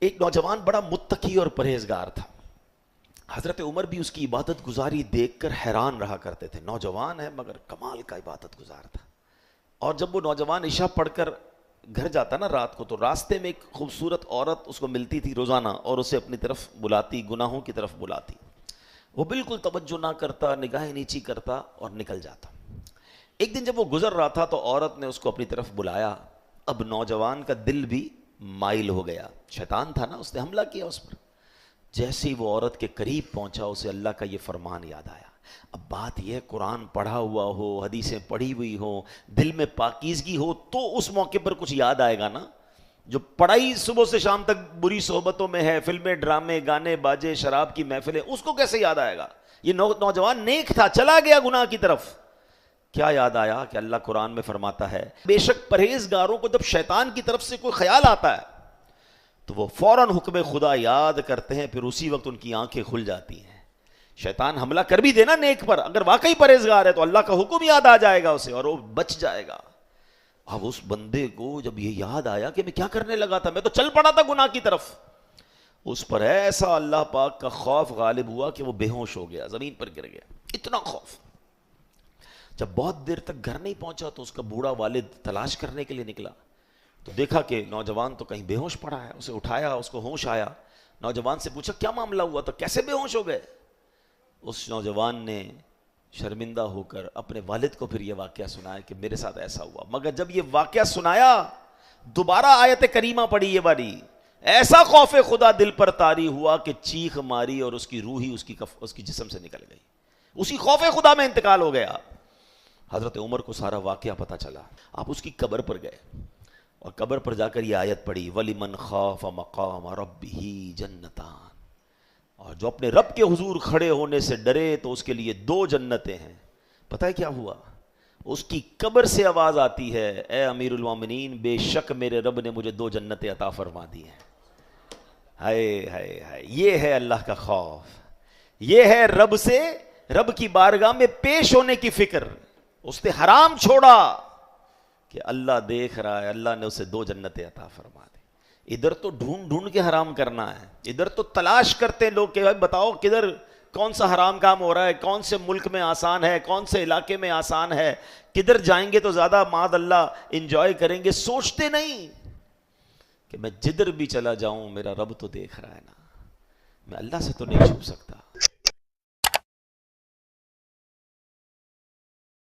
ایک نوجوان بڑا متقی اور پرہیزگار تھا. حضرت عمر بھی اس کی عبادت گزاری دیکھ کر حیران رہا کرتے تھے. نوجوان ہے مگر کمال کا عبادت گزار تھا. اور جب وہ نوجوان عشاء پڑھ کر گھر جاتا نا رات کو, تو راستے میں ایک خوبصورت عورت اس کو ملتی تھی روزانہ اور اسے اپنی طرف بلاتی, گناہوں کی طرف بلاتی. وہ بالکل توجہ نہ کرتا, نگاہیں نیچی کرتا اور نکل جاتا. ایک دن جب وہ گزر رہا تھا تو عورت نے اس کو اپنی طرف بلایا. اب نوجوان کا دل بھی مائل ہو گیا. شیطان تھا نا, اس نے حملہ کیا اس پر. جیسے ہی وہ عورت کے قریب پہنچا اسے اللہ کا یہ فرمان یاد آیا. اب بات یہ ہے, قرآن پڑھا ہوا ہو, حدیثیں پڑھی ہوئی ہو, دل میں پاکیزگی ہو تو اس موقع پر کچھ یاد آئے گا نا. جو پڑھائی صبح سے شام تک بری صحبتوں میں ہے, فلمیں, ڈرامے, گانے باجے, شراب کی محفلیں, اس کو کیسے یاد آئے گا؟ یہ نوجوان نیک تھا, چلا گیا گناہ کی طرف. کیا یاد آیا کہ اللہ قرآن میں فرماتا ہے بے شک پرہیزگاروں کو جب شیطان کی طرف سے کوئی خیال آتا ہے تو وہ فوراً حکم خدا یاد کرتے ہیں, پھر اسی وقت ان کی آنکھیں کھل جاتی ہیں. شیطان حملہ کر بھی دینا نیک پر, اگر واقعی پرہیزگار ہے تو اللہ کا حکم یاد آ جائے گا اسے اور وہ بچ جائے گا. اب اس بندے کو جب یہ یاد آیا کہ میں کیا کرنے لگا تھا, میں تو چل پڑا تھا گناہ کی طرف, اس پر ایسا اللہ پاک کا خوف غالب ہوا کہ وہ بے ہوش ہو گیا, زمین پر گر گیا. اتنا خوف. جب بہت دیر تک گھر نہیں پہنچا تو اس کا بوڑھا والد تلاش کرنے کے لیے نکلا تو دیکھا کہ نوجوان تو کہیں بے ہوش پڑا ہے. اسے اٹھایا, اس کو ہوش آیا. نوجوان سے پوچھا کیا معاملہ ہوا تھا, کیسے بے ہوش ہو گئے؟ اس نوجوان نے شرمندہ ہو کر اپنے والد کو پھر یہ واقعہ سنایا کہ میرے ساتھ ایسا ہوا. مگر جب یہ واقعہ سنایا دوبارہ آیت کریمہ پڑھی یہ والی, ایسا خوف خدا دل پر طاری ہوا کہ چیخ ماری اور اس کی روح ہی اس کی جسم سے نکل گئی. اسی خوف خدا میں انتقال ہو گیا. حضرت عمر کو سارا واقعہ پتہ چلا. آپ اس کی قبر پر گئے اور قبر پر جا کر یہ آیت پڑھی وَلِمَنْ خَافَ مَقَامَ رَبِّهِ جَنَّتَانِ, اور جو اپنے رب کے حضور کھڑے ہونے سے ڈرے تو اس کے لیے 2 جنتیں ہیں. پتہ ہے کیا ہوا؟ اس کی قبر سے آواز آتی ہے اے امیر المومنین, بے شک میرے رب نے مجھے 2 جنتیں عطا فرما دی ہیں. ہائے ہائے ہائے, یہ ہے اللہ کا خوف, یہ ہے رب کی بارگاہ میں پیش ہونے کی فکر. اس نے حرام چھوڑا کہ اللہ دیکھ رہا ہے, اللہ نے اسے 2 جنتیں عطا فرما دی. ادھر تو ڈھونڈ کے حرام کرنا ہے, ادھر تو تلاش کرتے لوگ کہ بتاؤ کدھر کون سا حرام کام ہو رہا ہے, کون سے ملک میں آسان ہے, کون سے علاقے میں آسان ہے, کدھر جائیں گے تو زیادہ معاذ اللہ انجوائے کریں گے. سوچتے نہیں کہ میں جدھر بھی چلا جاؤں میرا رب تو دیکھ رہا ہے نا, میں اللہ سے تو نہیں چھپ سکتا.